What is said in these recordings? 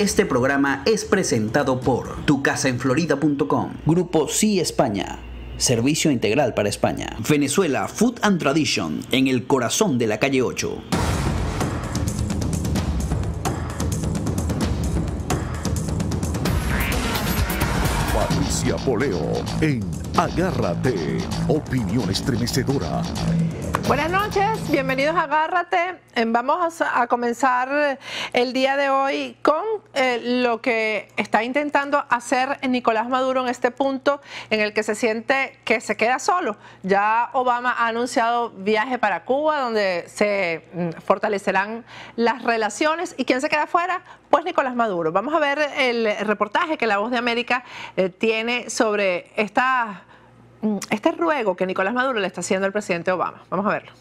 Este programa es presentado por tucasaenflorida.com, Grupo Sí España, servicio integral para España. Venezuela Food and Tradition, en el corazón de la calle 8. Patricia Poleo en Agárrate, opinión estremecedora. Buenas noches, bienvenidos a Agárrate. Vamos a comenzar el día de hoy con lo que está intentando hacer Nicolás Maduro en este punto en el que se siente que se queda solo. Ya Obama ha anunciado viaje para Cuba donde se fortalecerán las relaciones. ¿Y quién se queda fuera? Pues Nicolás Maduro. Vamos a ver el reportaje que La Voz de América tiene sobre este ruego que Nicolás Maduro le está haciendo al presidente Obama. Vamos a verlo.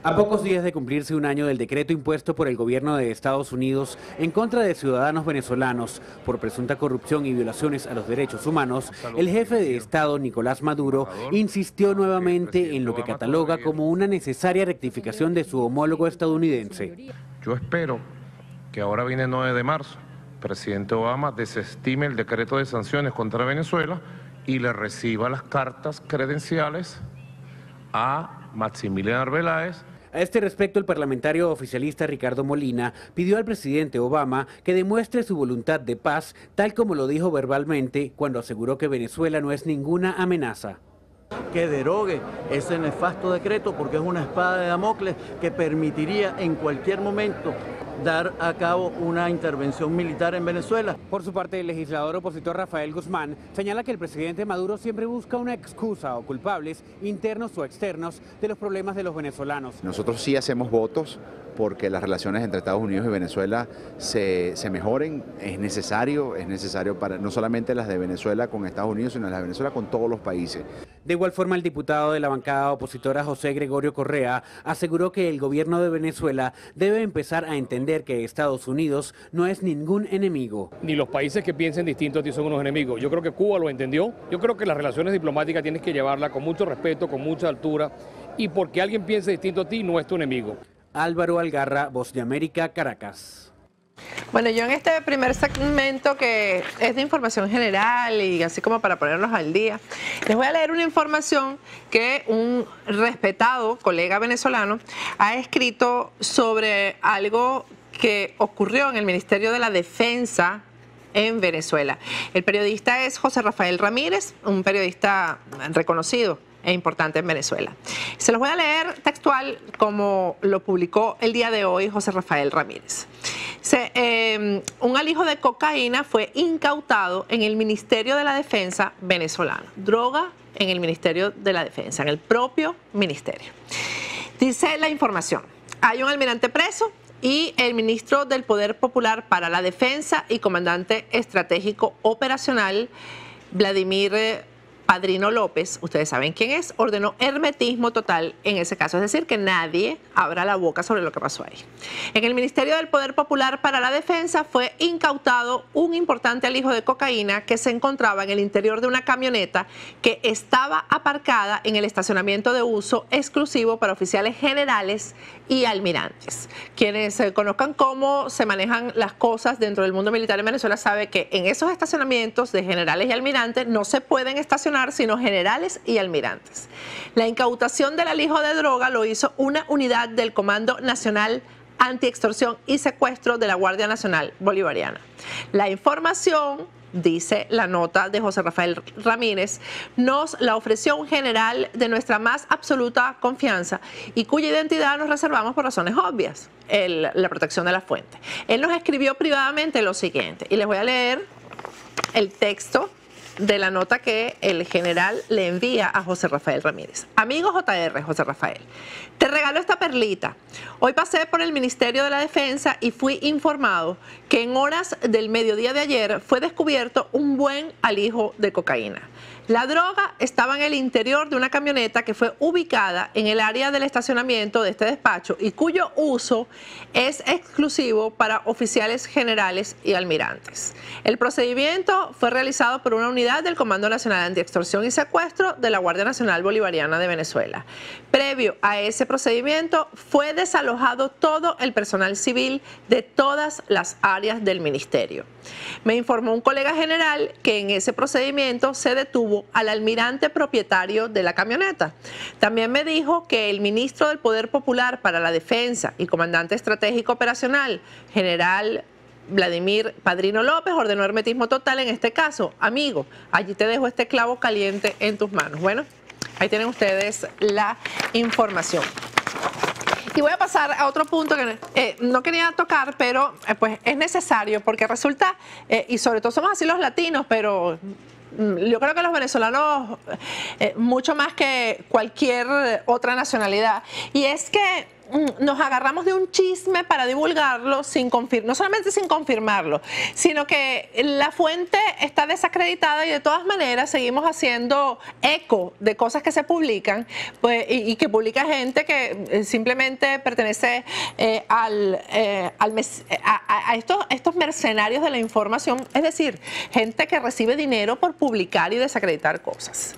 A pocos días de cumplirse un año del decreto impuesto por el gobierno de Estados Unidos en contra de ciudadanos venezolanos por presunta corrupción y violaciones a los derechos humanos, el jefe de Estado, Nicolás Maduro, insistió nuevamente en lo que cataloga como una necesaria rectificación de su homólogo estadounidense. Yo espero que ahora viene el 9 de marzo, el presidente Obama desestime el decreto de sanciones contra Venezuela y le reciba las cartas credenciales a Maximiliano Arbeláez. A este respecto, el parlamentario oficialista Ricardo Molina pidió al presidente Obama que demuestre su voluntad de paz, tal como lo dijo verbalmente cuando aseguró que Venezuela no es ninguna amenaza. Que derogue ese nefasto decreto porque es una espada de Damocles que permitiría en cualquier momento dar a cabo una intervención militar en Venezuela. Por su parte, el legislador opositor Rafael Guzmán señala que el presidente Maduro siempre busca una excusa o culpables, internos o externos, de los problemas de los venezolanos. Nosotros sí hacemos votos porque las relaciones entre Estados Unidos y Venezuela se mejoren. Es necesario para no solamente las de Venezuela con Estados Unidos, sino las de Venezuela con todos los países. De igual forma, el diputado de la bancada opositora José Gregorio Correa aseguró que el gobierno de Venezuela debe empezar a entender que Estados Unidos no es ningún enemigo. Ni los países que piensen distinto a ti son unos enemigos. Yo creo que Cuba lo entendió. Yo creo que las relaciones diplomáticas tienes que llevarlas con mucho respeto, con mucha altura, y porque alguien piense distinto a ti no es tu enemigo. Álvaro Algarra, Voz de América, Caracas. Bueno, yo en este primer segmento que es de información general y así como para ponernos al día, les voy a leer una información que un respetado colega venezolano ha escrito sobre algo que ocurrió en el Ministerio de la Defensa en Venezuela. El periodista es José Rafael Ramírez, un periodista reconocido e importante en Venezuela. Se los voy a leer textual como lo publicó el día de hoy José Rafael Ramírez. Un alijo de cocaína fue incautado en el Ministerio de la Defensa venezolano. Droga en el Ministerio de la Defensa, en el propio ministerio. Dice la información, hay un almirante preso y el ministro del Poder Popular para la Defensa y comandante estratégico operacional, Vladimir Padrino López, ustedes saben quién es, ordenó hermetismo total en ese caso, es decir, que nadie abra la boca sobre lo que pasó ahí. En el Ministerio del Poder Popular para la Defensa fue incautado un importante alijo de cocaína que se encontraba en el interior de una camioneta que estaba aparcada en el estacionamiento de uso exclusivo para oficiales generales y almirantes. Quienes conozcan cómo se manejan las cosas dentro del mundo militar en Venezuela saben que en esos estacionamientos de generales y almirantes no se pueden estacionar sino generales y almirantes. La incautación del alijo de droga lo hizo una unidad del Comando Nacional Antiextorsión y Secuestro de la Guardia Nacional Bolivariana. La información, dice la nota de José Rafael Ramírez, nos la ofreció un general de nuestra más absoluta confianza y cuya identidad nos reservamos por razones obvias, la protección de la fuente. Él nos escribió privadamente lo siguiente, y les voy a leer el texto de la nota que el general le envía a José Rafael Ramírez. Amigo JR, José Rafael, te regalo esta perlita. Hoy pasé por el Ministerio de la Defensa y fui informado que en horas del mediodía de ayer fue descubierto un buen alijo de cocaína. La droga estaba en el interior de una camioneta que fue ubicada en el área del estacionamiento de este despacho y cuyo uso es exclusivo para oficiales generales y almirantes. El procedimiento fue realizado por una unidad del Comando Nacional Antiextorsión y Secuestro de la Guardia Nacional Bolivariana de Venezuela. Previo a ese procedimiento fue desalojado todo el personal civil de todas las áreas del ministerio. Me informó un colega general que en ese procedimiento se detuvo al almirante propietario de la camioneta. También me dijo que el ministro del Poder Popular para la Defensa y comandante estratégico operacional, general Vladimir Padrino López, ordenó hermetismo total en este caso. Amigo, allí te dejo este clavo caliente en tus manos. Bueno, ahí tienen ustedes la información. Y voy a pasar a otro punto que no quería tocar, pero pues es necesario porque resulta, y sobre todo somos así los latinos, pero yo creo que los venezolanos, mucho más que cualquier otra nacionalidad, y es que nos agarramos de un chisme para divulgarlo sin no solamente sin confirmarlo, sino que la fuente está desacreditada y de todas maneras seguimos haciendo eco de cosas que se publican, pues, y que publica gente que simplemente pertenece a estos mercenarios de la información, es decir, gente que recibe dinero por publicar y desacreditar cosas.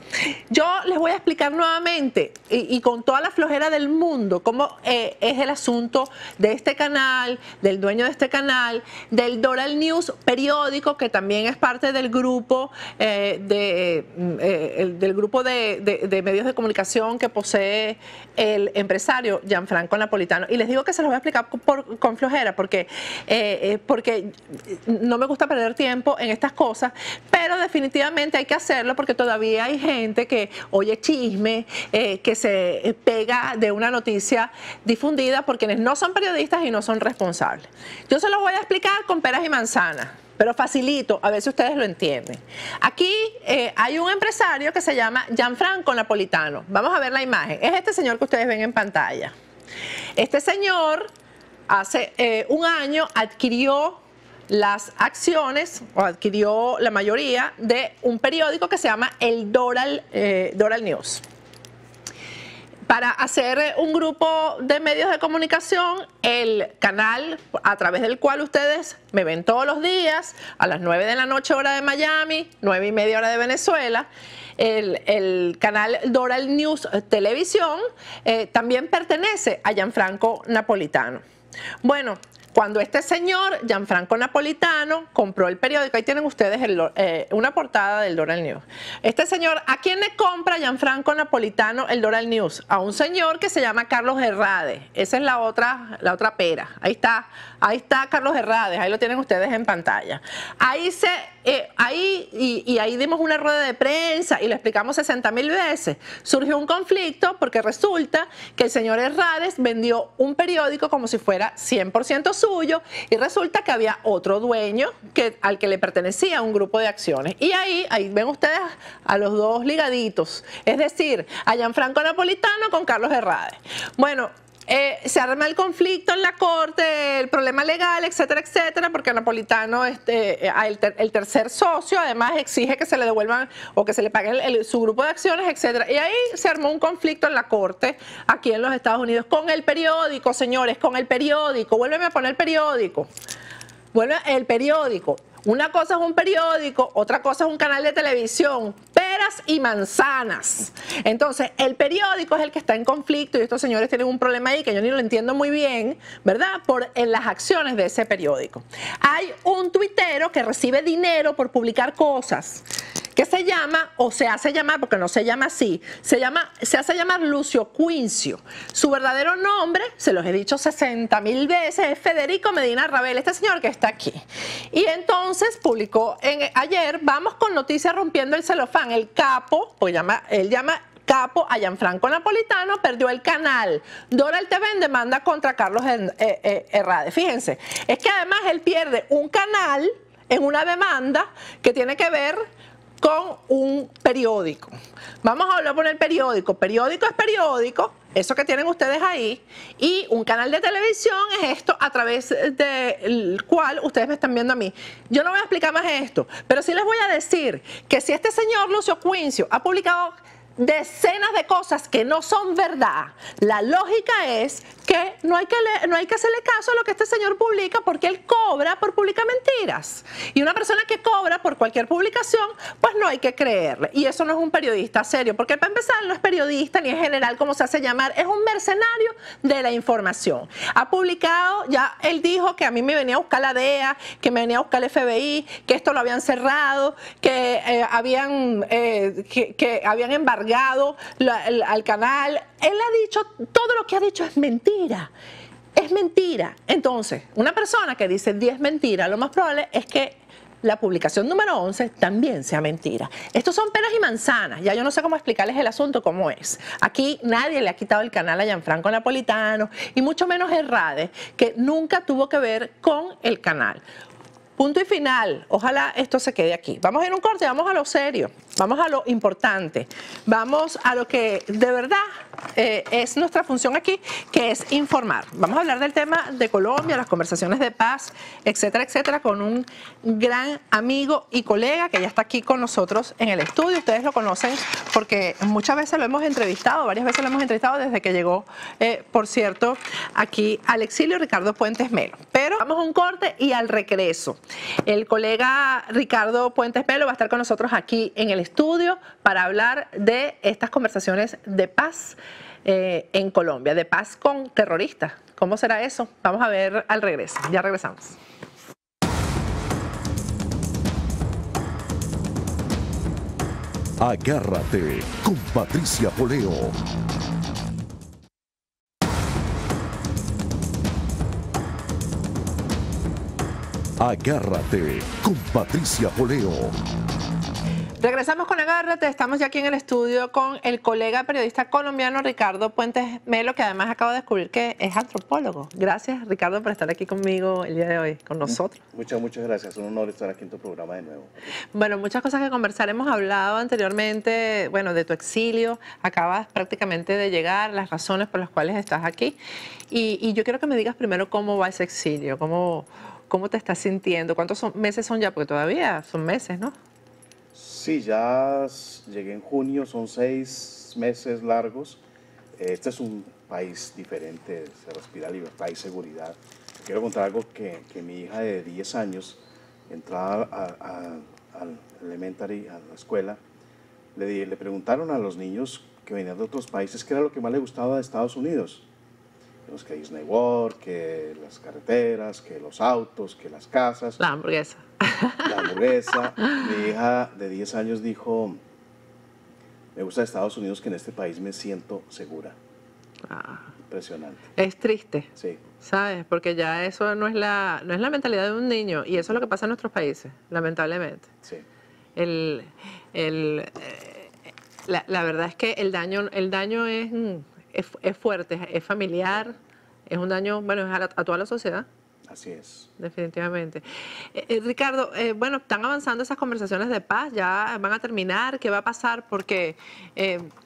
Yo les voy a explicar nuevamente y con toda la flojera del mundo cómo es el asunto de este canal, del dueño de este canal, del Doral News periódico, que también es parte del grupo de medios de comunicación que posee el empresario Gianfranco Napolitano. Y les digo que se los voy a explicar con flojera porque no me gusta perder tiempo en estas cosas, pero definitivamente hay que hacerlo porque todavía hay gente que oye chisme, que se pega de una noticia difundida por quienes no son periodistas y no son responsables. Yo se los voy a explicar con peras y manzanas, pero facilito, a ver si ustedes lo entienden. Aquí hay un empresario que se llama Gianfranco Napolitano. Vamos a ver la imagen. Es este señor que ustedes ven en pantalla. Este señor hace un año adquirió las acciones, o adquirió la mayoría, de un periódico que se llama el Doral News. Para hacer un grupo de medios de comunicación, el canal a través del cual ustedes me ven todos los días, a las 9 de la noche hora de Miami, 9:30 hora de Venezuela, el canal Doral News Televisión, también pertenece a Gianfranco Napolitano. Bueno, cuando este señor, Gianfranco Napolitano, compró el periódico, ahí tienen ustedes una portada del Doral News. Este señor, ¿a quién le compra Gianfranco Napolitano el Doral News? A un señor que se llama Carlos Herrades. Esa es la otra pera. Ahí está Carlos Herrades, ahí lo tienen ustedes en pantalla. Ahí dimos una rueda de prensa y lo explicamos 60.000 veces. Surgió un conflicto porque resulta que el señor Herrades vendió un periódico como si fuera 100% suyo y resulta que había otro dueño al que le pertenecía un grupo de acciones. Y ahí ven ustedes a los dos ligaditos, es decir, a Gianfranco Napolitano con Carlos Herrades. Bueno, se arma el conflicto en la corte, el problema legal, etcétera, etcétera, porque Napolitano, el tercer socio, además exige que se le devuelvan o que se le paguen su grupo de acciones, etcétera. Y ahí se armó un conflicto en la corte aquí en los Estados Unidos con el periódico, señores, con el periódico. Vuélveme a poner el periódico. Vuelve el periódico. Una cosa es un periódico, otra cosa es un canal de televisión, peras y manzanas. Entonces, el periódico es el que está en conflicto y estos señores tienen un problema ahí que yo ni lo entiendo muy bien, ¿verdad? En las acciones de ese periódico. Hay un tuitero que recibe dinero por publicar cosas, que se llama, o se hace llamar, porque no se llama así, se hace llamar Lucio Quincio. Su verdadero nombre, se los he dicho 60.000 veces, es Federico Medina Rabel, este señor que está aquí. Y entonces publicó ayer, vamos con noticias rompiendo el celofán, el capo, él llama capo a Gianfranco Napolitano, perdió el canal. Doral TV en demanda contra Carlos Herrades. Fíjense, es que además él pierde un canal en una demanda que tiene que ver con un periódico. Vamos a hablar por el periódico. Periódico es periódico, eso que tienen ustedes ahí, y un canal de televisión es esto a través del cual ustedes me están viendo a mí. Yo no voy a explicar más esto, pero sí les voy a decir que si este señor Lucio Cuincio ha publicado decenas de cosas que no son verdad, la lógica es que no hay que hacerle caso a lo que este señor publica, porque él cobra por publicar mentiras. Y una persona que cobra por cualquier publicación, pues no hay que creerle. Y eso no es un periodista serio, porque para empezar no es periodista ni es general como se hace llamar, es un mercenario de la información. Ha publicado, ya él dijo que a mí me venía a buscar la DEA, que me venía a buscar el FBI, que esto lo habían cerrado, que habían embargado al canal. Él ha dicho, todo lo que ha dicho es mentira. Es mentira. Entonces, una persona que dice 10 mentiras, lo más probable es que la publicación número 11 también sea mentira. Estos son peras y manzanas. Ya yo no sé cómo explicarles el asunto, cómo es. Aquí nadie le ha quitado el canal a Gianfranco Napolitano, y mucho menos Herrade, que nunca tuvo que ver con el canal. Punto y final. Ojalá esto se quede aquí. Vamos a ir a un corte, vamos a lo serio, vamos a lo importante, vamos a lo que de verdad es nuestra función aquí, que es informar. Vamos a hablar del tema de Colombia, las conversaciones de paz, etcétera, etcétera, con un gran amigo y colega que ya está aquí con nosotros en el estudio. Ustedes lo conocen porque muchas veces lo hemos entrevistado, varias veces lo hemos entrevistado desde que llegó, por cierto, aquí al exilio, Ricardo Puentes Melo. Pero vamos a un corte y al regreso, el colega Ricardo Puentes Melo va a estar con nosotros aquí en el estudio para hablar de estas conversaciones de paz en Colombia, de paz con terroristas. ¿Cómo será eso? Vamos a ver al regreso. Ya regresamos. Agárrate con Patricia Poleo. Agárrate con Patricia Poleo. Regresamos con Agárrate, estamos ya aquí en el estudio con el colega periodista colombiano Ricardo Puentes Melo, que además acabo de descubrir que es antropólogo. Gracias, Ricardo, por estar aquí conmigo el día de hoy, con nosotros. Muchas gracias, es un honor estar aquí en tu programa de nuevo. Bueno, muchas cosas que conversar. Hemos hablado anteriormente, bueno, de tu exilio, acabas prácticamente de llegar, las razones por las cuales estás aquí. Y yo quiero que me digas primero cómo va ese exilio, cómo te estás sintiendo, cuántos meses son ya, porque todavía son meses, ¿no? Sí, ya llegué en junio, son 6 meses largos. Este es un país diferente, se respira libertad y seguridad. Quiero contar algo que mi hija de 10 años, entraba al elementary, a la escuela, le preguntaron a los niños que venían de otros países qué era lo que más le gustaba de Estados Unidos. Vemos que Disney World, que las carreteras, que los autos, que las casas. La hamburguesa. La hamburguesa. Mi hija de 10 años dijo, me gusta de Estados Unidos que en este país me siento segura. Impresionante. Es triste. Sí. ¿Sabes? Porque ya eso no es la mentalidad de un niño, y eso es lo que pasa en nuestros países, lamentablemente. Sí. La verdad es que el daño es fuerte, es familiar, es un daño, bueno, es a toda la sociedad. Así es. Definitivamente. Ricardo, bueno, están avanzando esas conversaciones de paz, ya van a terminar, ¿qué va a pasar? Porque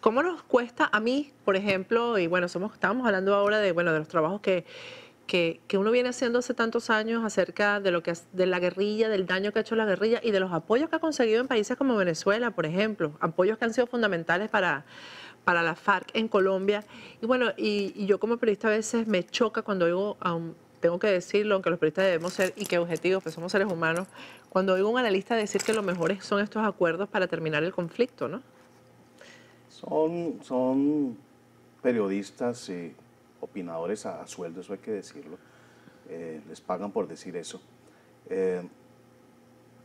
¿cómo nos cuesta a mí, por ejemplo, y bueno, estábamos hablando ahora de los trabajos que uno viene haciendo hace tantos años acerca de la guerrilla, del daño que ha hecho la guerrilla y de los apoyos que ha conseguido en países como Venezuela, por ejemplo, apoyos que han sido fundamentales para la FARC en Colombia. Y bueno, y yo como periodista a veces me choca cuando oigo tengo que decirlo, aunque los periodistas debemos ser y que objetivos, pues somos seres humanos, cuando oigo a un analista decir que lo mejor son estos acuerdos para terminar el conflicto, ¿no? Son periodistas y opinadores a sueldo, eso hay que decirlo. Les pagan por decir eso.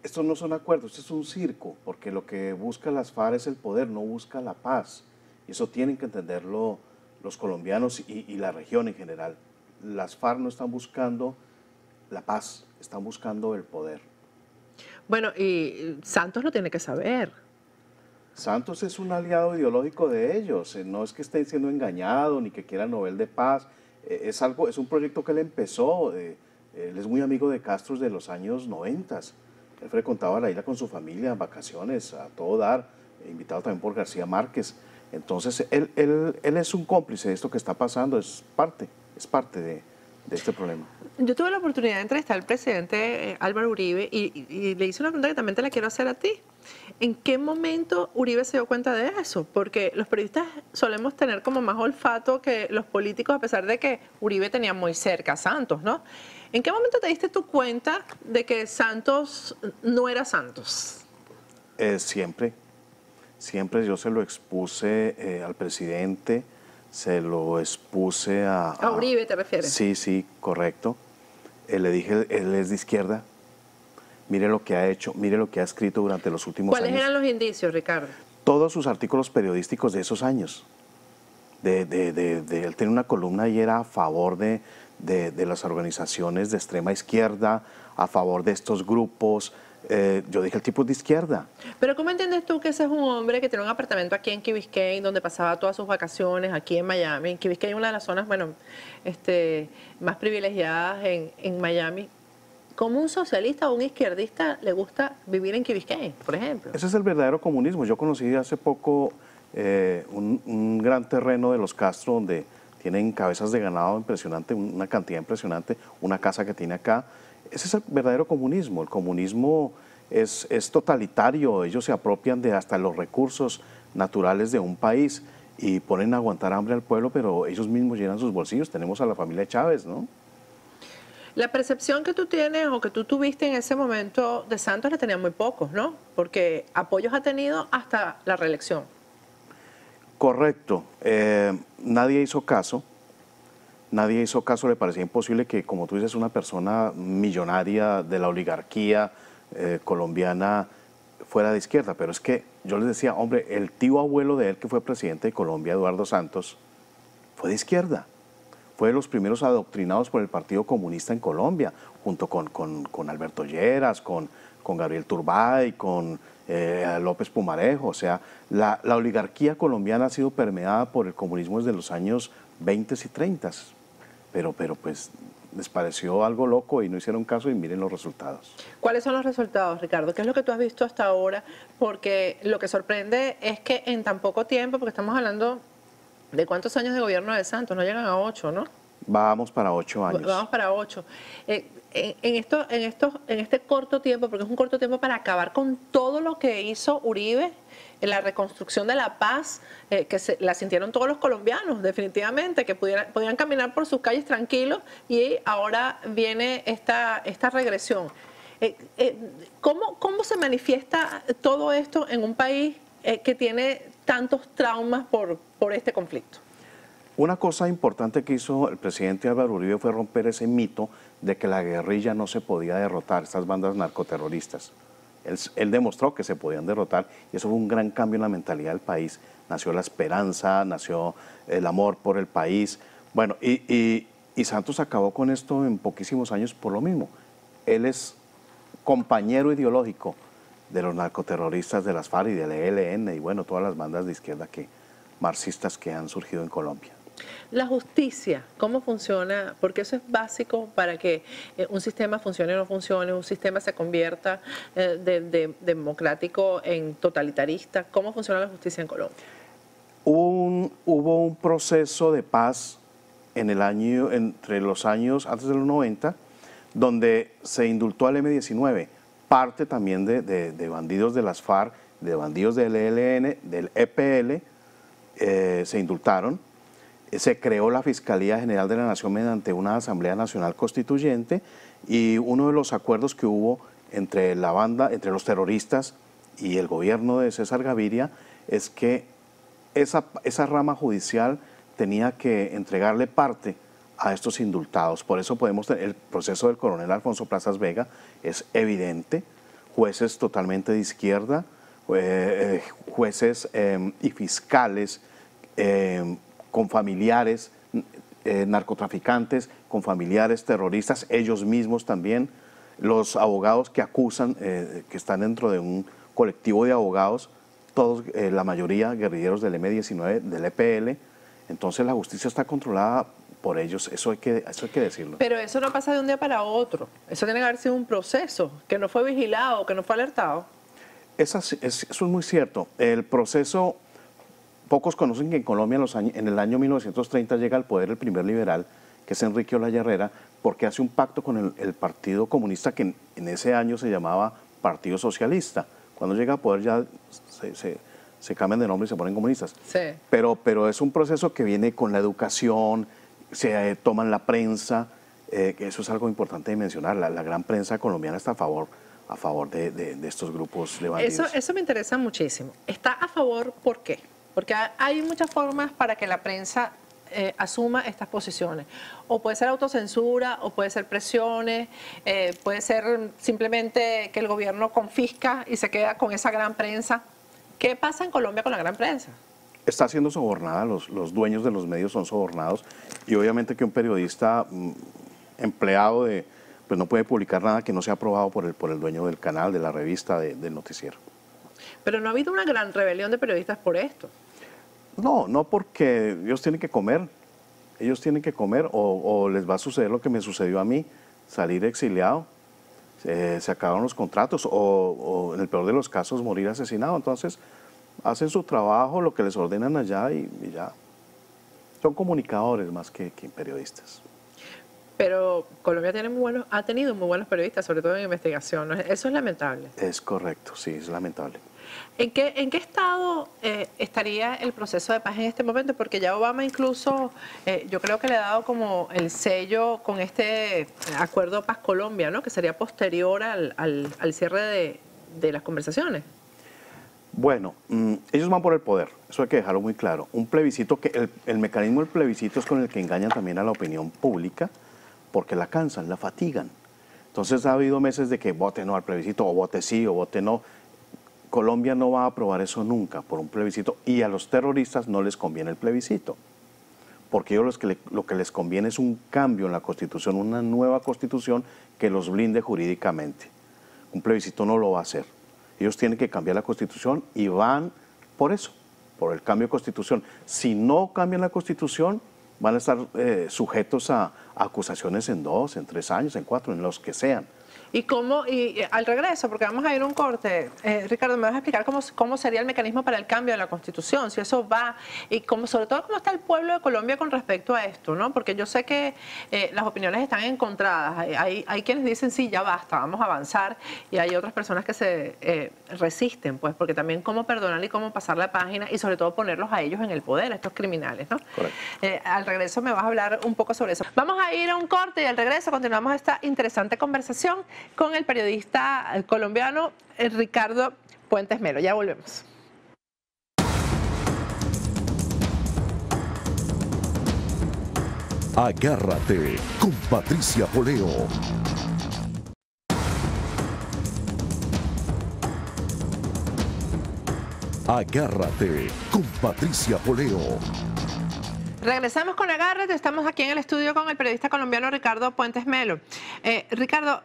Estos no son acuerdos, esto es un circo, porque lo que busca las FARC es el poder, no busca la paz. Y eso tienen que entenderlo los colombianos y la región en general. Las FARC no están buscando la paz, están buscando el poder. Bueno, y Santos lo tiene que saber. Santos es un aliado ideológico de ellos, no es que estén siendo engañados ni que quiera Nobel de Paz, es un proyecto que él empezó, él es muy amigo de Castro de los años 90, Él frecuentaba la isla con su familia, en vacaciones, a todo dar, invitado también por García Márquez. Entonces, él es un cómplice de esto que está pasando, es parte de este problema. Yo tuve la oportunidad de entrevistar al presidente Álvaro Uribe y le hice una pregunta que también te la quiero hacer a ti. ¿En qué momento Uribe se dio cuenta de eso? Porque los periodistas solemos tener como más olfato que los políticos, a pesar de que Uribe tenía muy cerca a Santos, ¿no? ¿En qué momento te diste tu cuenta de que Santos no era Santos? Siempre yo se lo expuse al presidente, se lo expuse ¿A Uribe te refieres? Sí, correcto. Le dije, él es de izquierda, mire lo que ha hecho, mire lo que ha escrito durante los últimos años. ¿Cuáles eran los indicios, Ricardo? Todos sus artículos periodísticos de esos años. Él tenía una columna y era a favor de las organizaciones de extrema izquierda, a favor de estos grupos. Yo dije, el tipo es de izquierda. Pero ¿cómo entiendes tú que ese es un hombre que tiene un apartamento aquí en Key Biscayne, donde pasaba todas sus vacaciones, aquí en Miami? Key Biscayne es una de las zonas, bueno, más privilegiadas en Miami. ¿Cómo un socialista o un izquierdista le gusta vivir en Key Biscayne, por ejemplo? Ese es el verdadero comunismo. Yo conocí hace poco un gran terreno de los Castro donde tienen cabezas de ganado impresionante, una cantidad impresionante, una casa que tiene acá. Ese es el verdadero comunismo. El comunismo es totalitario. Ellos se apropian de hasta los recursos naturales de un país y ponen a aguantar hambre al pueblo, pero ellos mismos llenan sus bolsillos. Tenemos a la familia Chávez, ¿no? La percepción que tú tienes o que tú tuviste en ese momento de Santos la tenía muy pocos, ¿no? Porque apoyos ha tenido hasta la reelección. Correcto. Nadie hizo caso. Nadie hizo caso, le parecía imposible que, como tú dices, una persona millonaria de la oligarquía colombiana fuera de izquierda. Pero es que yo les decía, hombre, el tío abuelo de él, que fue presidente de Colombia, Eduardo Santos, fue de izquierda. Fue de los primeros adoctrinados por el Partido Comunista en Colombia, junto con Alberto Lleras, con Gabriel Turbay, con López Pumarejo. O sea, la oligarquía colombiana ha sido permeada por el comunismo desde los años 20 y 30. Pero pues les pareció algo loco y no hicieron caso y miren los resultados. ¿Cuáles son los resultados, Ricardo? ¿Qué es lo que tú has visto hasta ahora? Porque lo que sorprende es que en tan poco tiempo, porque estamos hablando de cuántos años de gobierno de Santos, no llegan a 8, ¿no? Vamos para 8 años. Vamos para 8. En este corto tiempo, porque es un corto tiempo para acabar con todo lo que hizo Uribe, en la reconstrucción de la paz, la sintieron todos los colombianos, definitivamente, que podían caminar por sus calles tranquilos, y ahora viene esta regresión. ¿Cómo se manifiesta todo esto en un país que tiene tantos traumas por este conflicto? Una cosa importante que hizo el presidente Álvaro Uribe fue romper ese mito de que la guerrilla no se podía derrotar, estas bandas narcoterroristas. Él demostró que se podían derrotar y eso fue un gran cambio en la mentalidad del país. Nació la esperanza, nació el amor por el país. Bueno, y Santos acabó con esto en poquísimos años por lo mismo. Él es compañero ideológico de los narcoterroristas de las FARC y del ELN y bueno, todas las bandas de izquierda marxistas que han surgido en Colombia. La justicia, ¿cómo funciona? Porque eso es básico para que un sistema funcione o no funcione, un sistema se convierta de democrático en totalitarista. ¿Cómo funciona la justicia en Colombia? Hubo un proceso de paz entre los años antes de los 90, donde se indultó al M-19, parte también de bandidos de las FARC, de bandidos del ELN, del EPL, se indultaron. Se creó la Fiscalía General de la Nación mediante una Asamblea Nacional Constituyente y uno de los acuerdos que hubo entre entre los terroristas y el gobierno de César Gaviria es que esa rama judicial tenía que entregarle parte a estos indultados. Por eso podemos tener el proceso del coronel Alfonso Plazas Vega, es evidente, jueces totalmente de izquierda, jueces y fiscales con familiares narcotraficantes, con familiares terroristas, ellos mismos también, los abogados que acusan, que están dentro de un colectivo de abogados, todos, la mayoría guerrilleros del M-19, del EPL. Entonces la justicia está controlada por ellos, eso hay que decirlo. Pero eso no pasa de un día para otro. Eso tiene que haber sido un proceso que no fue vigilado, que no fue alertado. Eso es muy cierto. El proceso, pocos conocen que en Colombia en el año 1930 llega al poder el primer liberal, que es Enrique Olaya Herrera, porque hace un pacto con el Partido Comunista, que en ese año se llamaba Partido Socialista. Cuando llega al poder ya se cambian de nombre y se ponen comunistas. Sí. Pero es un proceso que viene con la educación, se toman la prensa, que eso es algo importante de mencionar. La gran prensa colombiana está a favor de estos grupos de bandidos. Eso me interesa muchísimo. ¿Está a favor por qué? Porque hay muchas formas para que la prensa asuma estas posiciones. O puede ser autocensura, o puede ser presiones, puede ser simplemente que el gobierno confisca y se queda con esa gran prensa. ¿Qué pasa en Colombia con la gran prensa? Está siendo sobornada, los dueños de los medios son sobornados, y obviamente que un periodista empleado pues no puede publicar nada que no sea aprobado por el dueño del canal, de la revista, del noticiero. Pero no ha habido una gran rebelión de periodistas por esto. No porque ellos tienen que comer, o les va a suceder lo que me sucedió a mí, salir exiliado, se acabaron los contratos, o en el peor de los casos morir asesinado. Entonces hacen su trabajo, lo que les ordenan allá y ya. Son comunicadores más que periodistas. Pero Colombia ha tenido muy buenos periodistas, sobre todo en investigación. Eso es lamentable. Es correcto, sí, es lamentable. ¿En qué estado estaría el proceso de paz en este momento? Porque ya Obama incluso, yo creo que le ha dado como el sello con este acuerdo Paz-Colombia, ¿no? Que sería posterior al cierre de las conversaciones. Bueno, ellos van por el poder, eso hay que dejarlo muy claro. Un plebiscito, el mecanismo del plebiscito es con el que engañan también a la opinión pública, porque la cansan, la fatigan. Entonces ha habido meses de que vote no al plebiscito, o vote sí, o vote no. Colombia no va a aprobar eso nunca por un plebiscito, y a los terroristas no les conviene el plebiscito, porque ellos lo que les conviene es un cambio en la Constitución, una nueva Constitución que los blinde jurídicamente. Un plebiscito no lo va a hacer. Ellos tienen que cambiar la Constitución y van por eso, por el cambio de Constitución. Si no cambian la Constitución, van a estar sujetos a acusaciones en 2, en 3 años, en 4, en los que sean. Y al regreso, porque vamos a ir a un corte, Ricardo, ¿me vas a explicar cómo sería el mecanismo para el cambio de la Constitución? Si eso va, y sobre todo cómo está el pueblo de Colombia con respecto a esto, ¿no? Porque yo sé que las opiniones están encontradas. Hay quienes dicen, sí, ya basta, vamos a avanzar, y hay otras personas que se resisten, pues, porque también cómo perdonar y cómo pasar la página, y sobre todo ponerlos a ellos en el poder, a estos criminales, ¿no? Correcto. Al regreso me vas a hablar un poco sobre eso. Vamos a ir a un corte y al regreso continuamos esta interesante conversación con el periodista colombiano Ricardo Puentes Melo. Ya volvemos. Agárrate con Patricia Poleo. Agárrate con Patricia Poleo. Regresamos con Agárrate, estamos aquí en el estudio con el periodista colombiano Ricardo Puentes Melo. Ricardo,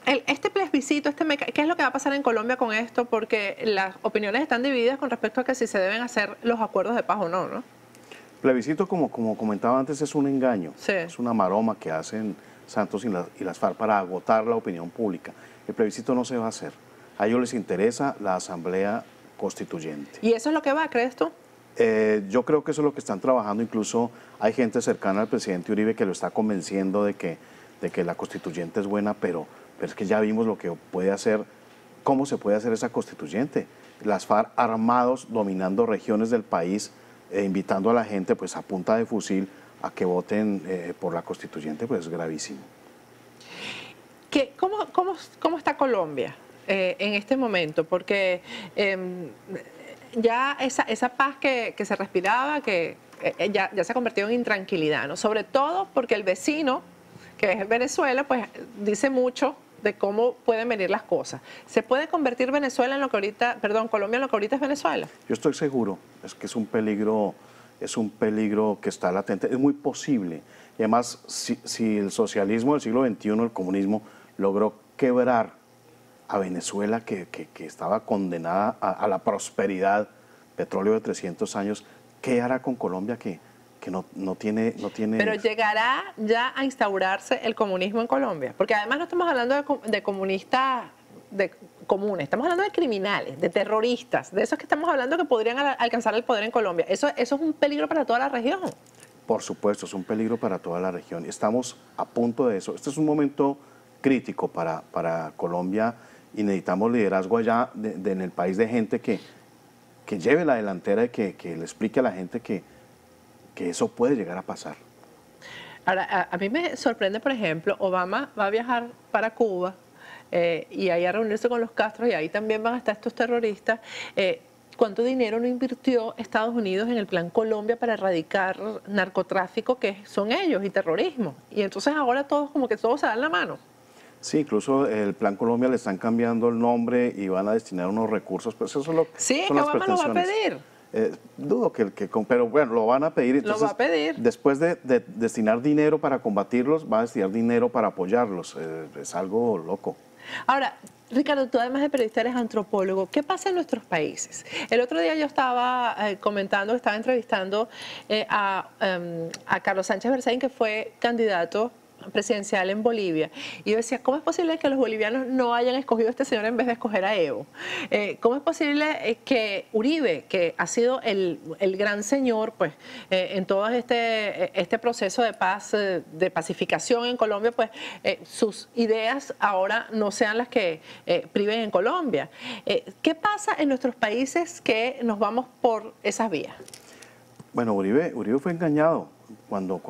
este plebiscito, ¿qué es lo que va a pasar en Colombia con esto? Porque las opiniones están divididas con respecto a que si se deben hacer los acuerdos de paz o no, ¿no? Plebiscito, como comentaba antes, es un engaño, sí. Es una maroma que hacen Santos y las FARC para agotar la opinión pública. El plebiscito no se va a hacer. A ellos les interesa la Asamblea Constituyente. ¿Y eso es lo que va, crees tú? Yo creo que eso es lo que están trabajando. Incluso hay gente cercana al presidente Uribe que lo está convenciendo de que la constituyente es buena, pero es que ya vimos lo que puede hacer, cómo se puede hacer esa constituyente. Las FARC armados dominando regiones del país, invitando a la gente pues a punta de fusil a que voten por la constituyente, pues es gravísimo. ¿Cómo está Colombia en este momento? Porque ya esa paz que se respiraba, que ya se ha convertido en intranquilidad, ¿no? Sobre todo porque el vecino, que es Venezuela, pues dice mucho de cómo pueden venir las cosas. ¿Se puede convertir Venezuela en lo que ahorita, Colombia en lo que ahorita es Venezuela? Yo estoy seguro, es que es un peligro que está latente, es muy posible. Y además, si el socialismo del siglo XXI, el comunismo, logró quebrar a Venezuela, que estaba condenada a la prosperidad, petróleo de 300 años, ¿qué hará con Colombia que no tiene... Pero llegará ya a instaurarse el comunismo en Colombia, porque además no estamos hablando de comunistas comunes, estamos hablando de criminales, de terroristas, de esos que estamos hablando que podrían alcanzar el poder en Colombia. Eso es un peligro para toda la región. Por supuesto, es un peligro para toda la región. Estamos a punto de eso. Este es un momento crítico para Colombia y necesitamos liderazgo allá en el país de gente que lleve la delantera y que le explique a la gente que eso puede llegar a pasar. Ahora, a mí me sorprende, por ejemplo, Obama va a viajar para Cuba y ahí a reunirse con los Castro y ahí también van a estar estos terroristas. ¿Cuánto dinero no invirtió Estados Unidos en el Plan Colombia para erradicar narcotráfico, que son ellos, y terrorismo? Y entonces ahora todos como que todos se dan la mano. Sí, incluso el Plan Colombia le están cambiando el nombre y van a destinar unos recursos, pues eso es lo que sí, son las Obama lo va a pretensiones. pedir. Dudo pero bueno, lo van a pedir. Entonces, lo va a pedir. Después de destinar dinero para combatirlos, va a destinar dinero para apoyarlos. Es algo loco. Ahora, Ricardo, tú además de periodista eres antropólogo. ¿Qué pasa en nuestros países? El otro día yo estaba comentando, estaba entrevistando a Carlos Sánchez Berzaín, que fue candidato presidencial en Bolivia, y yo decía, ¿cómo es posible que los bolivianos no hayan escogido a este señor en vez de escoger a Evo? ¿Cómo es posible que Uribe, que ha sido el gran señor pues en todo este proceso de paz, de pacificación en Colombia, pues sus ideas ahora no sean las que priven en Colombia? ¿Qué pasa en nuestros países que nos vamos por esas vías? Bueno, Uribe fue engañado cuando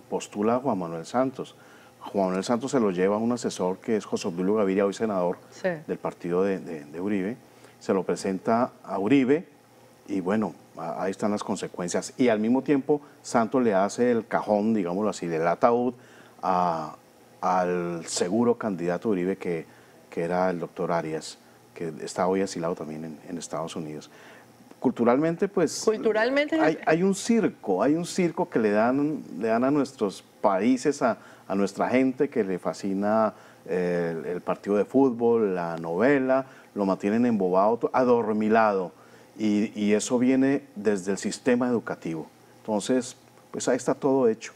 postula a Juan Manuel Santos. Juan Manuel Santos se lo lleva a un asesor que es José Obdulio Gaviria, hoy senador del partido de Uribe. Se lo presenta a Uribe y bueno, ahí están las consecuencias. Y al mismo tiempo Santos le hace el cajón, digámoslo así, del ataúd al seguro candidato Uribe que era el doctor Arias, que está hoy asilado también en Estados Unidos. Culturalmente, pues, hay un circo que le dan a nuestros países, a nuestra gente, que le fascina el partido de fútbol, la novela, lo mantienen embobado, adormilado, y eso viene desde el sistema educativo. Entonces, pues ahí está todo hecho.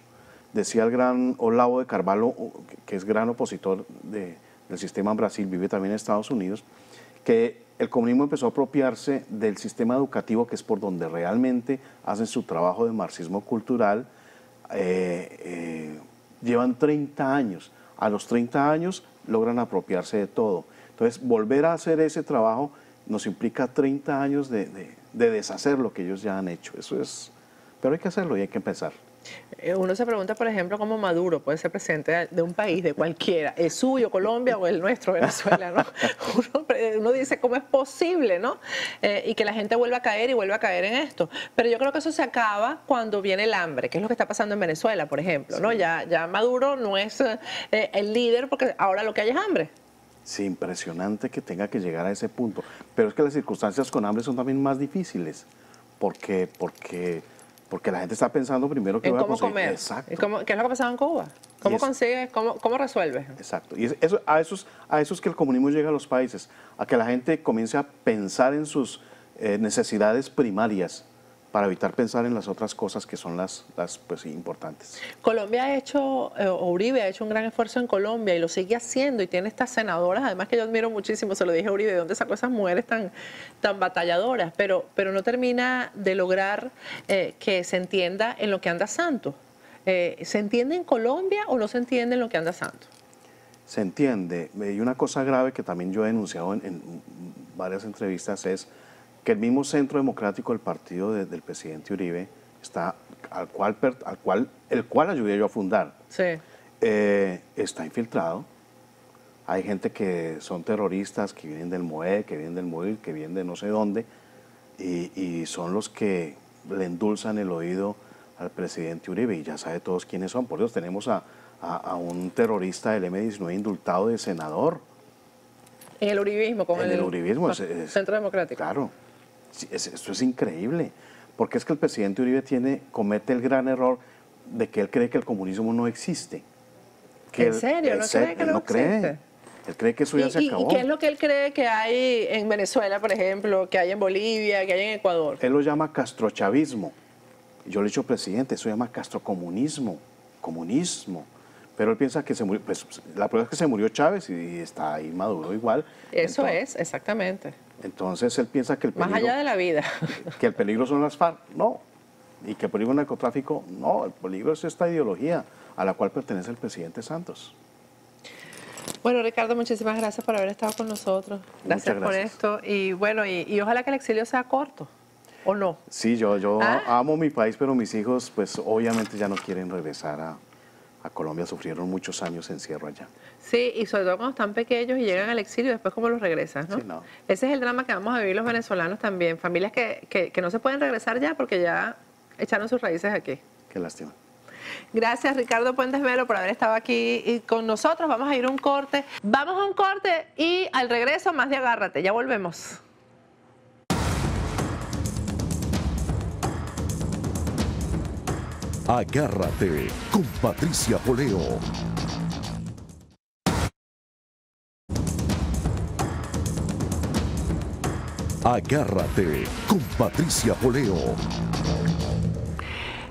Decía el gran Olavo de Carvalho, que es gran opositor del sistema en Brasil, vive también en Estados Unidos, que el comunismo empezó a apropiarse del sistema educativo, que es por donde realmente hacen su trabajo de marxismo cultural. Llevan 30 años. A los 30 años logran apropiarse de todo. Entonces, volver a hacer ese trabajo nos implica 30 años de deshacer lo que ellos ya han hecho. Eso es, pero hay que hacerlo y hay que empezar. Uno se pregunta, por ejemplo, cómo Maduro puede ser presidente de un país, de cualquiera, ¿es suyo, Colombia, o el nuestro, Venezuela? ¿No? Uno dice, ¿cómo es posible, no? Y que la gente vuelva a caer y vuelva a caer en esto. Pero yo creo que eso se acaba cuando viene el hambre, que es lo que está pasando en Venezuela, por ejemplo, ¿no? Ya Maduro no es el líder porque ahora lo que hay es hambre. Sí, impresionante que tenga que llegar a ese punto. Pero es que las circunstancias con hambre son también más difíciles, porque la gente está pensando primero que va a conseguir. Comer. Exacto. ¿Qué es lo que ha pasado en Cuba? ¿Cómo consigues? ¿Cómo resuelves? Exacto. Y a eso es que el comunismo llega a los países, a que la gente comience a pensar en sus necesidades primarias para evitar pensar en las otras cosas que son las pues, importantes. Colombia ha hecho, Uribe ha hecho un gran esfuerzo en Colombia y lo sigue haciendo, y tiene estas senadoras, además que yo admiro muchísimo, se lo dije a Uribe, ¿de dónde sacó esas mujeres tan batalladoras? Pero no termina de lograr que se entienda en lo que anda Santos. ¿Se entiende en Colombia o no se entiende en lo que anda Santos? Se entiende. Y una cosa grave que también yo he denunciado en varias entrevistas es que el mismo Centro Democrático del partido del presidente Uribe, el cual ayudé yo a fundar, sí. Está infiltrado. Hay gente que son terroristas, que vienen del MOE, que vienen del MOIL, que vienen de no sé dónde, y son los que le endulzan el oído al presidente Uribe, y ya sabe todos quiénes son. Por eso tenemos a un terrorista del M-19 indultado de senador. En el uribismo, con el uribismo, Centro Democrático. Claro. Esto es increíble, porque es que el presidente Uribe comete el gran error de que él cree que el comunismo no existe. ¿En serio? ¿No cree que no existe? Él cree que eso ya se acabó. ¿Y qué es lo que él cree que hay en Venezuela, por ejemplo, que hay en Bolivia, que hay en Ecuador? Él lo llama castrochavismo, Yo le he dicho, presidente, eso se llama castrocomunismo, comunismo. Pero él piensa que se murió, pues la prueba es que se murió Chávez y está ahí Maduro igual. Eso entonces, es, exactamente. Entonces él piensa que el peligro... Más allá de la vida. Que el peligro son las FARC, no. Y que el peligro del narcotráfico, no. El peligro es esta ideología a la cual pertenece el presidente Santos. Bueno, Ricardo, muchísimas gracias por haber estado con nosotros. Gracias por esto. Y bueno, y ojalá que el exilio sea corto, ¿o no? Sí, yo amo mi país, pero mis hijos, pues obviamente ya no quieren regresar a Colombia. Sufrieron muchos años de encierro allá. Sí, y sobre todo cuando están pequeños y llegan al exilio, después cómo los regresas, ¿no? Sí, no. Ese es el drama que vamos a vivir los venezolanos también. Familias que no se pueden regresar ya porque ya echaron sus raíces aquí. Qué lástima. Gracias, Ricardo Puentes Melo, por haber estado aquí con nosotros. Vamos a ir a un corte. Vamos a un corte y al regreso más de Agárrate. Ya volvemos. Agárrate con Patricia Poleo. Agárrate con Patricia Poleo.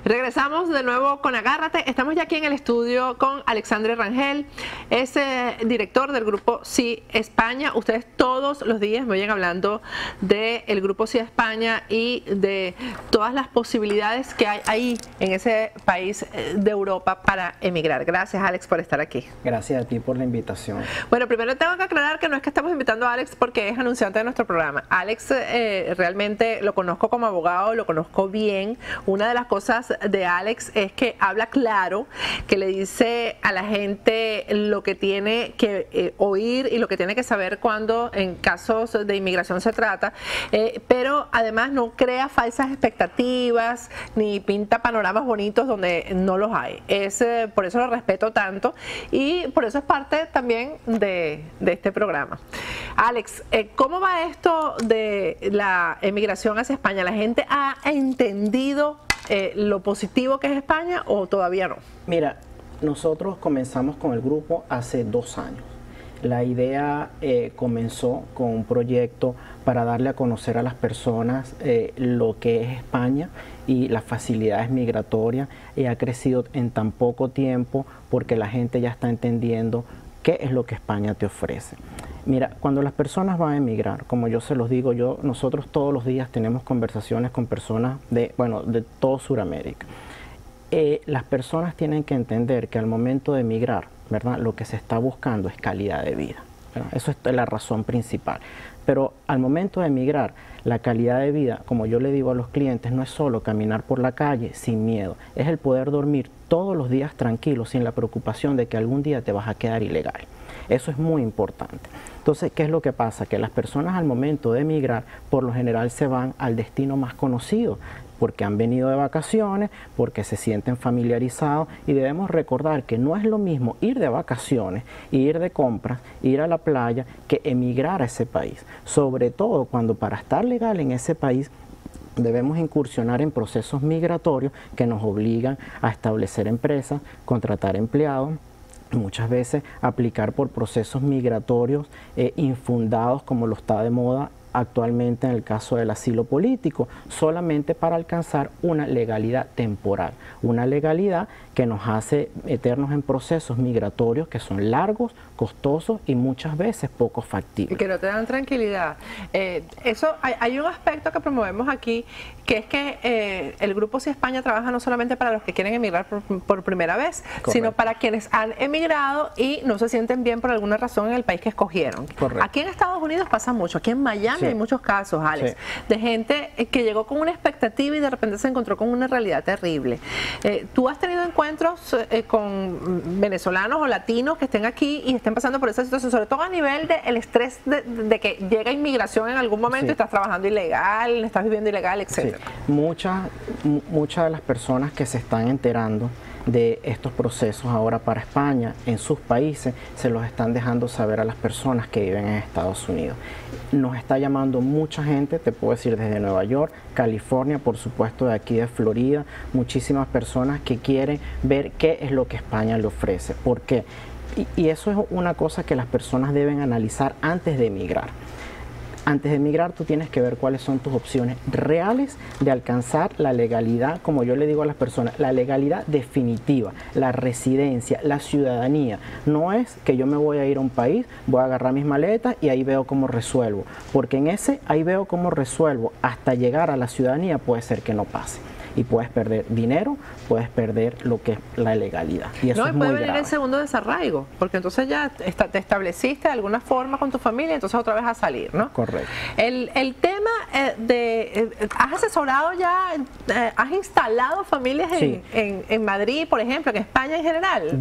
Regresamos de nuevo con Agárrate. Estamos ya aquí en el estudio con Alexandre Rangel, es director del Grupo Sí España. Ustedes todos los días me oyen hablando del Grupo Sí España y de todas las posibilidades que hay ahí en ese país de Europa para emigrar. Gracias, Alex, por estar aquí. Gracias a ti por la invitación. Bueno, primero tengo que aclarar que no es que estamos invitando a Alex porque es anunciante de nuestro programa. Alex realmente lo conozco como abogado, lo conozco bien. Una de las cosas de Alex es que habla claro, que le dice a la gente lo que tiene que oír y lo que tiene que saber cuando en casos de inmigración se trata, pero además no crea falsas expectativas ni pinta panoramas bonitos donde no los hay. Por eso lo respeto tanto y por eso es parte también de este programa. Alex, ¿cómo va esto de la emigración hacia España? ¿La gente ha entendido lo positivo que es España o todavía no? Mira, nosotros comenzamos con el grupo hace 2 años. La idea comenzó con un proyecto para darle a conocer a las personas lo que es España y las facilidades migratorias, y ha crecido en tan poco tiempo porque la gente ya está entendiendo qué es lo que España te ofrece. Mira, cuando las personas van a emigrar, como yo se los digo, nosotros todos los días tenemos conversaciones con personas de todo Sudamérica. Las personas tienen que entender que al momento de emigrar, ¿verdad?, lo que se está buscando es calidad de vida, ¿verdad? Eso es la razón principal. Pero al momento de emigrar, la calidad de vida, como yo le digo a los clientes, no es solo caminar por la calle sin miedo, es el poder dormir todos los días tranquilo, sin la preocupación de que algún día te vas a quedar ilegal. Eso es muy importante. Entonces, ¿qué es lo que pasa? Que las personas al momento de emigrar, por lo general se van al destino más conocido, porque han venido de vacaciones, porque se sienten familiarizados, y debemos recordar que no es lo mismo ir de vacaciones, ir de compras, ir a la playa, que emigrar a ese país. Sobre todo cuando para estar legal en ese país debemos incursionar en procesos migratorios que nos obligan a establecer empresas, contratar empleados, muchas veces aplicar por procesos migratorios infundados, como lo está de moda actualmente en el caso del asilo político, solamente para alcanzar una legalidad temporal, una legalidad que nos hace meternos en procesos migratorios que son largos, costosos y muchas veces poco factibles. Y que no te dan tranquilidad. Hay un aspecto que promovemos aquí, que es que el Grupo Sí España trabaja no solamente para los que quieren emigrar por primera vez, correcto, sino para quienes han emigrado y no se sienten bien por alguna razón en el país que escogieron. Correcto. Aquí en Estados Unidos pasa mucho, aquí en Miami hay muchos casos, Alex, de gente que llegó con una expectativa y de repente se encontró con una realidad terrible. ¿Tú has tenido encuentros con venezolanos o latinos que estén aquí y estén pasando por esa situación, sobre todo a nivel del estrés de que llega inmigración en algún momento y estás trabajando ilegal, estás viviendo ilegal, etcétera? Muchas de las personas que se están enterando de estos procesos ahora para España en sus países se los están dejando saber a las personas que viven en Estados Unidos. Nos está llamando mucha gente, te puedo decir, desde Nueva York, California, por supuesto de aquí de Florida, muchísimas personas que quieren ver qué es lo que España le ofrece. ¿Por qué? Y eso es una cosa que las personas deben analizar antes de emigrar. Antes de emigrar, tú tienes que ver cuáles son tus opciones reales de alcanzar la legalidad, como yo le digo a las personas, la legalidad definitiva, la residencia, la ciudadanía. No es que yo me voy a ir a un país, voy a agarrar mis maletas y ahí veo cómo resuelvo, porque en ese ahí veo cómo resuelvo hasta llegar a la ciudadanía puede ser que no pase. Y puedes perder dinero, puedes perder lo que es la legalidad. Y eso no, es y muy puede venir grave. el segundo desarraigo, porque entonces ya te estableciste de alguna forma con tu familia, entonces otra vez a salir, ¿no? Correcto. El tema ¿has asesorado ya, has instalado familias Sí. en Madrid, por ejemplo, en España en general?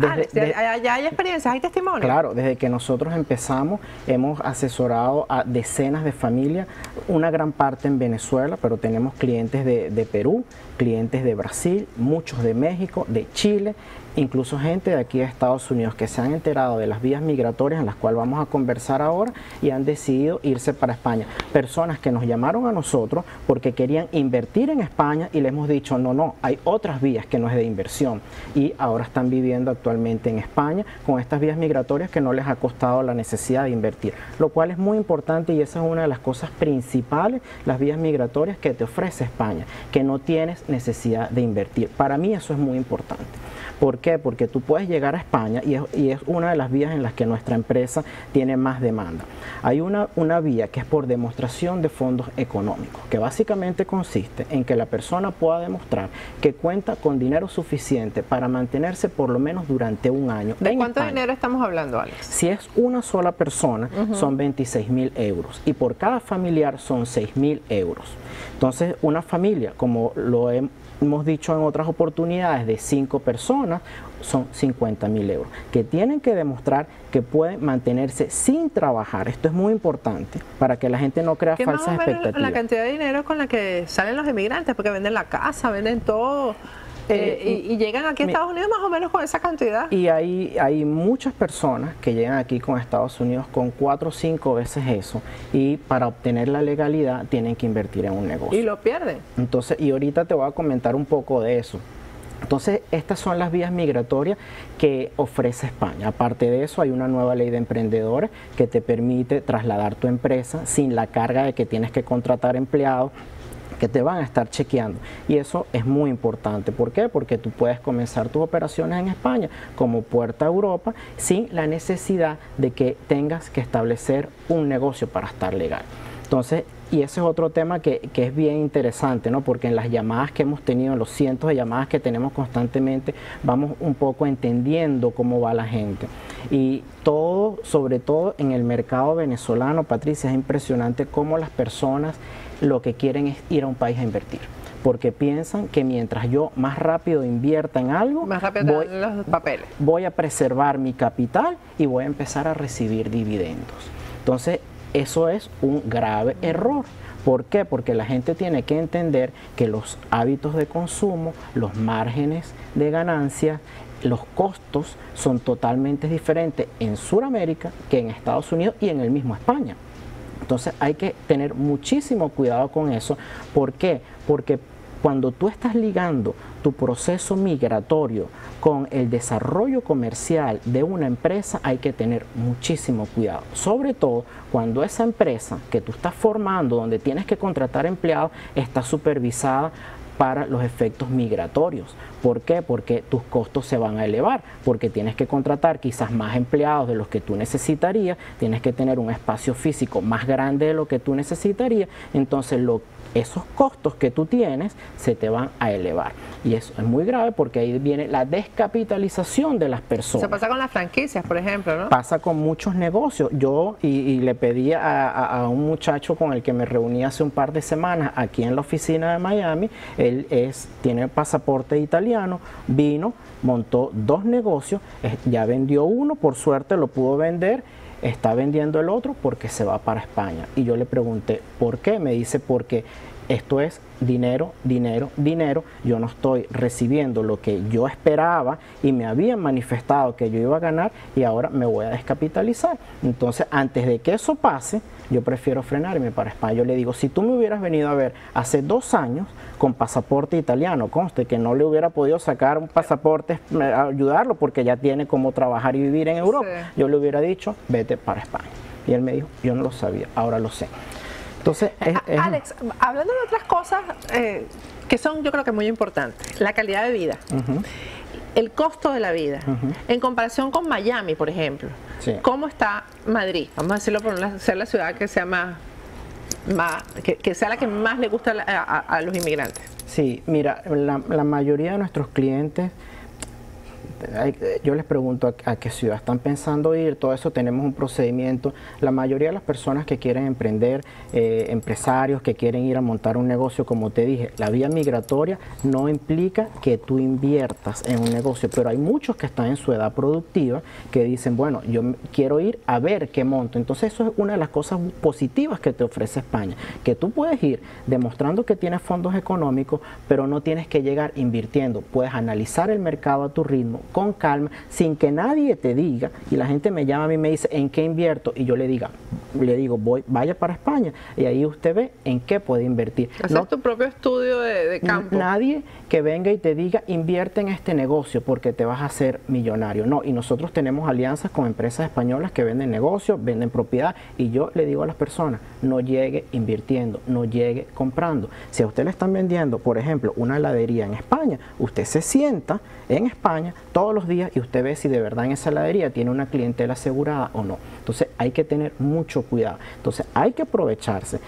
¿Ya hay experiencias, hay testimonios? Claro, desde que nosotros empezamos hemos asesorado a decenas de familias, una gran parte en Venezuela, pero tenemos clientes de Perú, clientes de Brasil, muchos de México, de Chile, incluso gente de aquí de Estados Unidos que se han enterado de las vías migratorias en las cuales vamos a conversar ahora y han decidido irse para España. Personas que nos llamaron a nosotros porque querían invertir en España y les hemos dicho, no, hay otras vías que no es de inversión, y ahora están viviendo actualmente en España con estas vías migratorias que no les ha costado la necesidad de invertir, lo cual es muy importante, y esa es una de las cosas principales, las vías migratorias que te ofrece España, que no tienes necesidad de invertir. Para mí eso es muy importante. ¿Por qué? Porque tú puedes llegar a España y es una de las vías en las que nuestra empresa tiene más demanda. Hay una vía que es por demostración de fondos económicos, que básicamente consiste en que la persona pueda demostrar que cuenta con dinero suficiente para mantenerse por lo menos durante un año. ¿De cuánto dinero estamos hablando, Alex? Si es una sola persona, son 26.000 euros, y por cada familiar son 6.000 euros. Entonces, una familia, como lo hemos dicho en otras oportunidades, de 5 personas, son 50.000 euros, que tienen que demostrar que pueden mantenerse sin trabajar. Esto es muy importante para que la gente no crea falsas expectativas. La cantidad de dinero con la que salen los inmigrantes, porque venden la casa, venden todo. Y llegan aquí a Estados Unidos más o menos con esa cantidad. Y hay muchas personas que llegan aquí con Estados Unidos con 4 o 5 veces eso, y para obtener la legalidad tienen que invertir en un negocio. Y lo pierden. Entonces, y ahorita te voy a comentar un poco de eso. Entonces, estas son las vías migratorias que ofrece España. Aparte de eso, hay una nueva ley de emprendedores que te permite trasladar tu empresa sin la carga de que tienes que contratar empleados, que te van a estar chequeando, y eso es muy importante. ¿Por qué? Porque tú puedes comenzar tus operaciones en España como puerta a Europa sin la necesidad de que tengas que establecer un negocio para estar legal. Entonces, y ese es otro tema que es bien interesante, ¿no? Porque en las llamadas que hemos tenido, en los cientos de llamadas que tenemos constantemente, vamos un poco entendiendo cómo va la gente. Y todo, sobre todo en el mercado venezolano, Patricia, es impresionante cómo las personas lo que quieren es ir a un país a invertir, porque piensan que mientras yo más rápido invierta en algo, más rápido los papeles, voy a preservar mi capital y voy a empezar a recibir dividendos. Entonces, eso es un grave error. ¿Por qué? Porque la gente tiene que entender que los hábitos de consumo, los márgenes de ganancia, los costos son totalmente diferentes en Sudamérica que en Estados Unidos y en el mismo España. Entonces hay que tener muchísimo cuidado con eso. ¿Por qué? Porque cuando tú estás ligando tu proceso migratorio con el desarrollo comercial de una empresa, hay que tener muchísimo cuidado. Sobre todo cuando esa empresa que tú estás formando, donde tienes que contratar empleados, está supervisada para los efectos migratorios. ¿Por qué? Porque tus costos se van a elevar, porque tienes que contratar quizás más empleados de los que tú necesitarías, tienes que tener un espacio físico más grande de lo que tú necesitarías, entonces esos costos que tú tienes se te van a elevar. Y eso es muy grave porque ahí viene la descapitalización de las personas. Se pasa con las franquicias, por ejemplo, ¿no? Pasa con muchos negocios. Yo y le pedí a un muchacho con el que me reuní hace un par de semanas aquí en la oficina de Miami, él tiene pasaporte italiano, vino, montó 2 negocios, ya vendió uno, por suerte lo pudo vender, está vendiendo el otro porque se va para España. Y yo le pregunté, ¿por qué? Me dice, porque esto es dinero, dinero, dinero. Yo no estoy recibiendo lo que yo esperaba y me habían manifestado que yo iba a ganar y ahora me voy a descapitalizar. Entonces, antes de que eso pase, yo prefiero frenarme para España. Yo le digo, si tú me hubieras venido a ver hace 2 años con pasaporte italiano, conste que no le hubiera podido sacar un pasaporte, ayudarlo porque ya tiene cómo trabajar y vivir en Europa. Sí. Yo le hubiera dicho, vete para España. Y él me dijo, yo no lo sabía, ahora lo sé. Entonces, Alex, hablando de otras cosas que son, yo creo que muy importantes, la calidad de vida. El costo de la vida, en comparación con Miami, por ejemplo. Sí. ¿Cómo está Madrid? Vamos a decirlo por ser la ciudad que sea que sea la que más le gusta a los inmigrantes. Sí, mira, la mayoría de nuestros clientes, yo les pregunto a qué ciudad están pensando ir, todo eso tenemos un procedimiento. La mayoría de las personas que quieren emprender, empresarios que quieren ir a montar un negocio, como te dije, la vía migratoria no implica que tú inviertas en un negocio, pero hay muchos que están en su edad productiva que dicen, bueno, yo quiero ir a ver qué monto. Entonces eso es una de las cosas positivas que te ofrece España, que tú puedes ir demostrando que tienes fondos económicos, pero no tienes que llegar invirtiendo, puedes analizar el mercado a tu ritmo, con calma, sin que nadie te diga, y la gente me llama a mí y me dice, ¿en qué invierto? Y yo le digo, vaya para España, y ahí usted ve en qué puede invertir. Hacer tu propio estudio de campo. Nadie que venga y te diga, invierte en este negocio porque te vas a hacer millonario. No, y nosotros tenemos alianzas con empresas españolas que venden negocios, venden propiedad, y yo le digo a las personas, no llegue invirtiendo, no llegue comprando. Si a usted le están vendiendo, por ejemplo, una heladería en España, usted se sienta en España todos los días y usted ve si de verdad en esa heladería tiene una clientela asegurada o no. Entonces hay que tener mucho cuidado. Entonces hay que aprovecharse,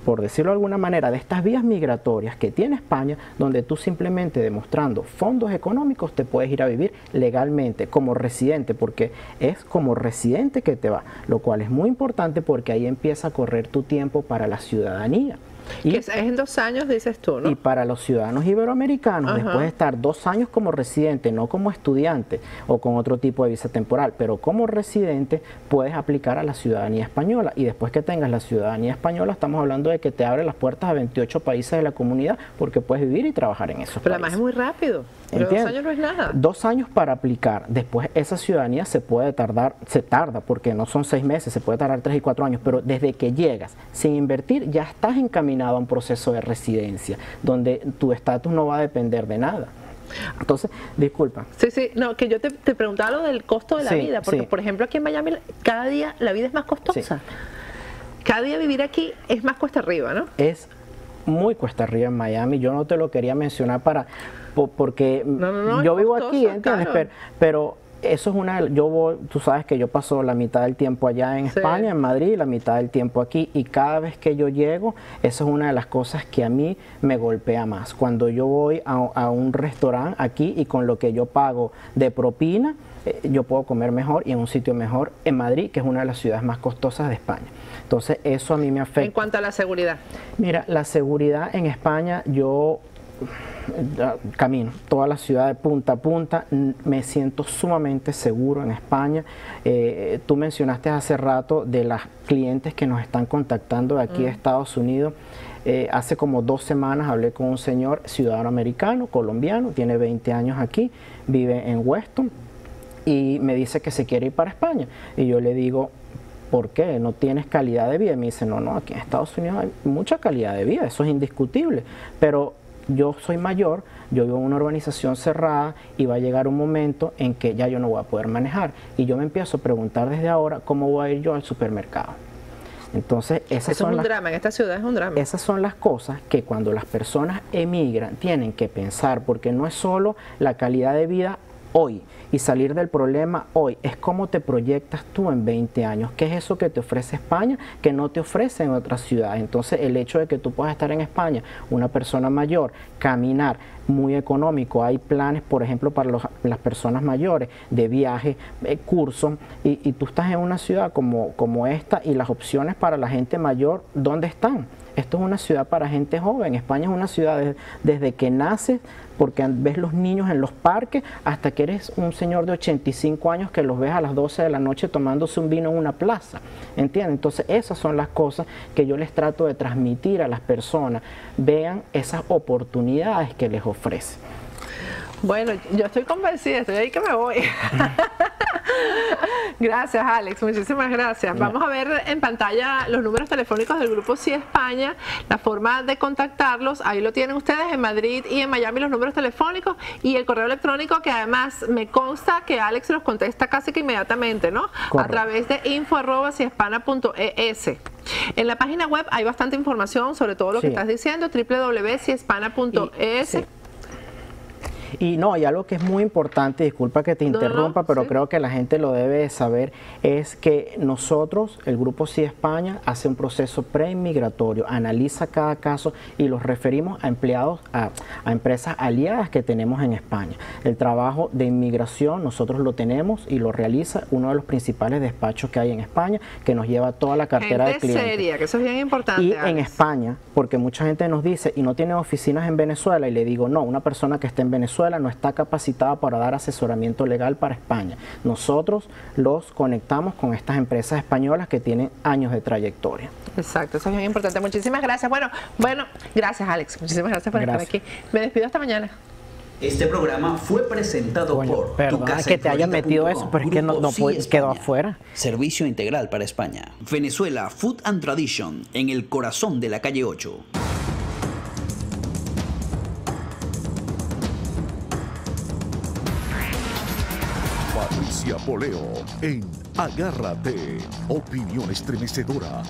por decirlo de alguna manera, de estas vías migratorias que tiene España, donde tú simplemente demostrando fondos económicos te puedes ir a vivir legalmente como residente, porque es como residente que te va, lo cual es muy importante porque ahí empieza a correr tu tiempo para la ciudadanía. Y es en 2 años, dices tú, ¿no? Y para los ciudadanos iberoamericanos, después de estar 2 años como residente, no como estudiante o con otro tipo de visa temporal, pero como residente, puedes aplicar a la ciudadanía española. Y después que tengas la ciudadanía española, estamos hablando de que te abre las puertas a 28 países de la comunidad, porque puedes vivir y trabajar en esos Pero países. además es muy rápido. Pero 2 años no es nada. 2 años para aplicar. Después esa ciudadanía se tarda, porque no son 6 meses, se puede tardar 3 y 4 años, pero desde que llegas sin invertir ya estás encaminado a un proceso de residencia, donde tu estatus no va a depender de nada. Entonces, disculpa. Sí, no, que yo te preguntaba lo del costo de la vida, porque por ejemplo aquí en Miami cada día la vida es más costosa. Cada día vivir aquí es más cuesta arriba, ¿no? Es muy cuesta arriba en Miami. Yo no te lo quería mencionar porque yo vivo aquí, ¿entiendes? Claro. Pero eso es tú sabes que yo paso la mitad del tiempo allá en España, en Madrid, y la mitad del tiempo aquí, y cada vez que yo llego, eso es una de las cosas que a mí me golpea más. Cuando yo voy a un restaurante aquí y con lo que yo pago de propina, yo puedo comer mejor y en un sitio mejor en Madrid, que es una de las ciudades más costosas de España. Entonces eso a mí me afecta. En cuanto a la seguridad. Mira, la seguridad en España, yo camino toda la ciudad de punta a punta, me siento sumamente seguro en España. Tú mencionaste hace rato de las clientes que nos están contactando de aquí de Estados Unidos. Hace como 2 semanas hablé con un señor ciudadano americano, colombiano, tiene 20 años aquí, vive en Weston y me dice que se quiere ir para España. Y yo le digo, ¿por qué? ¿No tienes calidad de vida? Y me dice, no, aquí en Estados Unidos hay mucha calidad de vida, eso es indiscutible, pero yo soy mayor, yo vivo en una urbanización cerrada y va a llegar un momento en que ya yo no voy a poder manejar. Y yo me empiezo a preguntar desde ahora cómo voy a ir yo al supermercado. Entonces, eso es un drama, en esta ciudad es un drama. Esas son las cosas que cuando las personas emigran tienen que pensar, porque no es solo la calidad de vida hoy y salir del problema hoy, es cómo te proyectas tú en 20 años, qué es eso que te ofrece España que no te ofrece en otras ciudades. Entonces el hecho de que tú puedas estar en España, una persona mayor, caminar, muy económico, hay planes por ejemplo para las personas mayores de viaje, cursos, y tú estás en una ciudad como esta y las opciones para la gente mayor, ¿dónde están? Esto es una ciudad para gente joven. España es una ciudad desde que naces, porque ves los niños en los parques, hasta que eres un señor de 85 años que los ves a las 12 de la noche tomándose un vino en una plaza. ¿Entiendes? Entonces esas son las cosas que yo les trato de transmitir a las personas. Vean esas oportunidades que les ofrece. Bueno, yo estoy convencida, estoy ahí que me voy. Gracias, Alex, muchísimas gracias. Vamos a ver en pantalla los números telefónicos del Grupo Sí España, la forma de contactarlos, ahí lo tienen ustedes en Madrid y en Miami, los números telefónicos y el correo electrónico, que además me consta que Alex los contesta casi que inmediatamente, ¿no? Correcto. A través de info@siespana.es. En la página web hay bastante información sobre todo lo que estás diciendo, www.sihispana.es. Sí. Y no, y algo que es muy importante, disculpa que te interrumpa, pero creo que la gente lo debe saber, es que nosotros, el Grupo Sí España, hace un proceso preinmigratorio, analiza cada caso y los referimos a empleados, a empresas aliadas que tenemos en España. El trabajo de inmigración nosotros lo tenemos y lo realiza uno de los principales despachos que hay en España, que nos lleva toda la cartera de clientes. Seria, que eso es bien importante. Y en España, porque mucha gente nos dice, y no tiene oficinas en Venezuela, y le digo, no, una persona que esté en Venezuela no está capacitada para dar asesoramiento legal para España. Nosotros los conectamos con estas empresas españolas que tienen años de trayectoria. Exacto, eso es bien importante. Muchísimas gracias. Bueno, gracias Alex. Muchísimas gracias por estar aquí. Me despido hasta mañana. Este programa fue presentado por Tu Casa que te hayan metido eso, pero es que no quedó afuera. Servicio integral para España. Venezuela Food and Tradition, en el corazón de la calle 8. Patricia Poleo en Agárrate, opinión estremecedora.